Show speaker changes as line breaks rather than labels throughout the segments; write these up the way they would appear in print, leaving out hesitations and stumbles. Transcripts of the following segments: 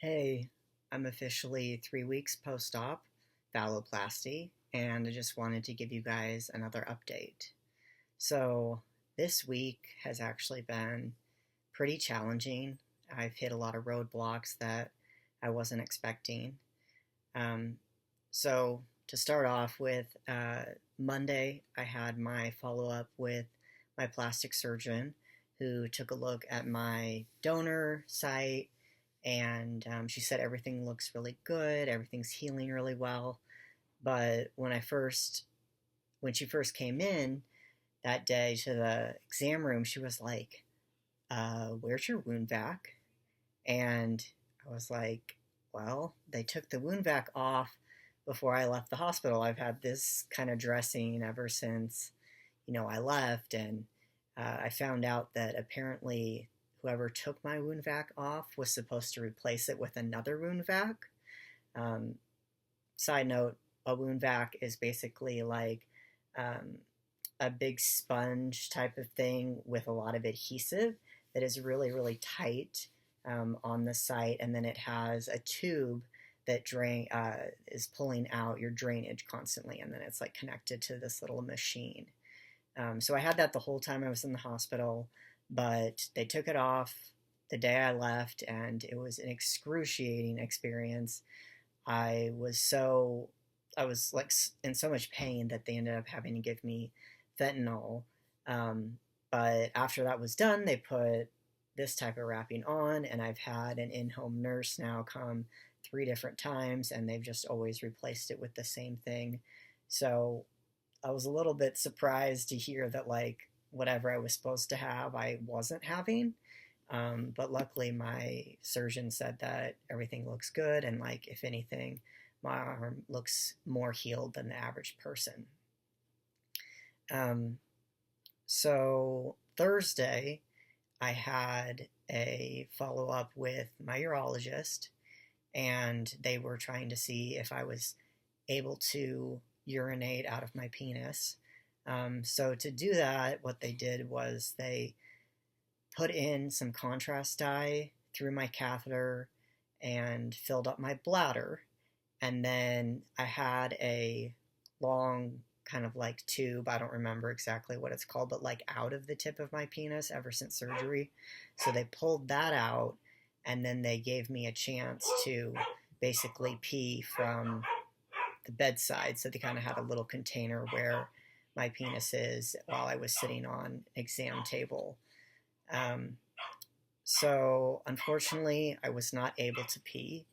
Hey, I'm officially 3 weeks post-op phalloplasty, and I just wanted to give you guys another update. So, this week has actually been pretty challenging. I've hit a lot of roadblocks that I wasn't expecting. Um, so, to start off with, Monday I had my follow-up with my plastic surgeon who took a look at my donor site and she said everything looks really good, everything's healing really well. But when she first came in that day to the exam room, she was like, "Where's your wound vac?" And I was like, "Well, they took the wound vac off before I left the hospital. I've had this kind of dressing ever since I left, and I found out that apparently whoever took my wound vac off was supposed to replace it with another wound vac. Um, Side note, a wound vac is basically like um, a big sponge type of thing with a lot of adhesive that is really, really tight on the site, and then it has a tube that is pulling out your drainage constantly, and then it's like connected to this little machine. So I had that the whole time I was in the hospital, but they took it off the day I left, and it was an excruciating experience. I was so, I was like in so much pain that they ended up having to give me fentanyl. Um, but after that was done, they put this type of wrapping on, and I've had an in-home nurse now come 3 different times, and they've just always replaced it with the same thing. So I was a little bit surprised to hear that like whatever I was supposed to have, I wasn't having. But luckily, my surgeon said that everything looks good, and like if anything, my arm looks more healed than the average person. Um, so Thursday, I had a follow up with my urologist, and they were trying to see if I was able to urinate out of my penis. So to do that, what they did was they put in some contrast dye through my catheter and filled up my bladder. And then I had a long kind of like tube, I don't remember exactly what it's called, but like out of the tip of my penis ever since surgery. So they pulled that out, and then they gave me a chance to basically pee from the bedside. So they kind of had a little container where my penis is while I was sitting on an exam table. Um, so unfortunately, I was not able to pee,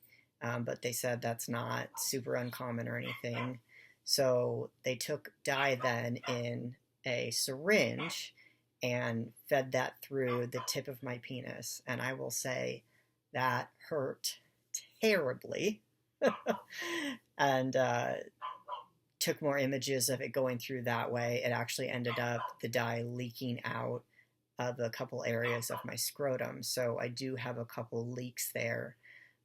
but they said that's not super uncommon or anything. So they took dye then in a syringe and fed that through the tip of my penis. And I will say that hurt terribly. And took more images of it going through that way. It actually ended up the dye leaking out of a couple areas of my scrotum. So I do have a couple leaks there.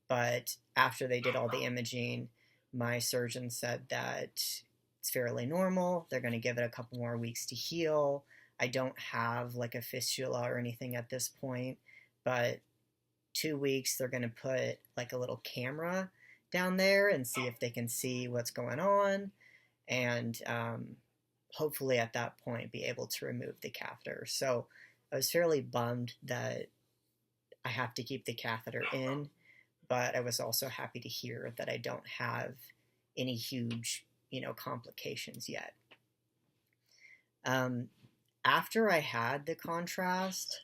But after they did all the imaging, my surgeon said that it's fairly normal. They're going to give it a couple more weeks to heal. I don't have like a fistula or anything at this point, but 2 weeks they're going to put like a little camera down there and see if they can see what's going on, and hopefully at that point be able to remove the catheter. So I was fairly bummed that I have to keep the catheter in, but I was also happy to hear that I don't have any huge, complications yet. Um, After I had the contrast,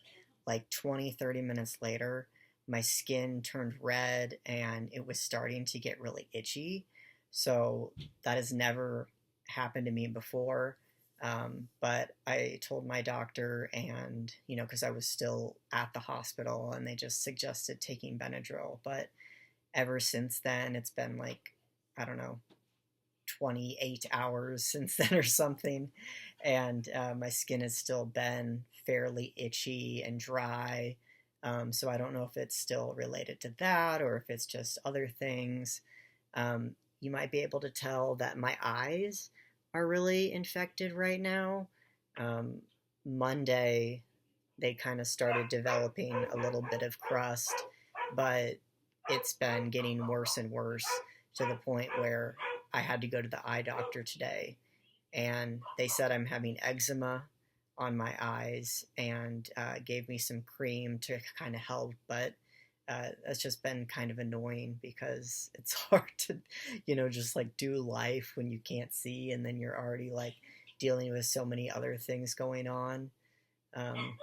like 20, 30 minutes later, my skin turned red and it was starting to get really itchy. So that has never happened to me before. But I told my doctor, and, because I was still at the hospital, and they just suggested taking Benadryl. But ever since then, it's been like, I don't know, 28 hours since then or something. And my skin has still been fairly itchy and dry. So I don't know if it's still related to that or if it's just other things. You might be able to tell that my eyes are really infected right now. Monday, they kind of started developing a little bit of crust, but it's been getting worse and worse to the point where I had to go to the eye doctor today, and they said I'm having eczema on my eyes, and gave me some cream to kind of help, but it's just been kind of annoying because it's hard to, just like do life when you can't see, and then you're already like dealing with so many other things going on. Um,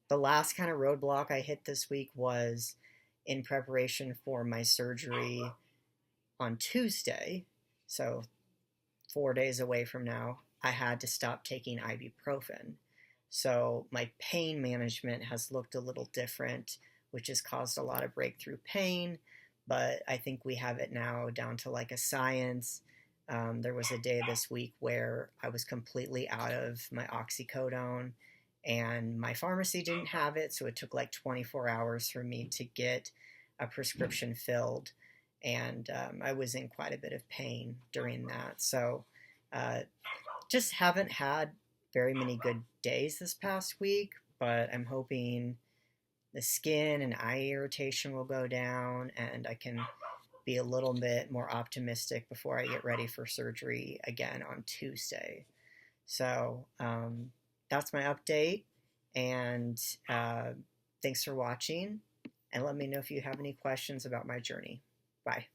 the last kind of roadblock I hit this week was in preparation for my surgery on Tuesday. So 4 days away from now, I had to stop taking ibuprofen. So my pain management has looked a little different, which has caused a lot of breakthrough pain, but I think we have it now down to like a science. There was a day this week where I was completely out of my oxycodone, and my pharmacy didn't have it, so it took like 24 hours for me to get a prescription filled, and I was in quite a bit of pain during that. So uh, just haven't had very many good days this past week, but I'm hoping the skin and eye irritation will go down and I can be a little bit more optimistic before I get ready for surgery again on Tuesday. So that's my update, and thanks for watching, and let me know if you have any questions about my journey. Bye.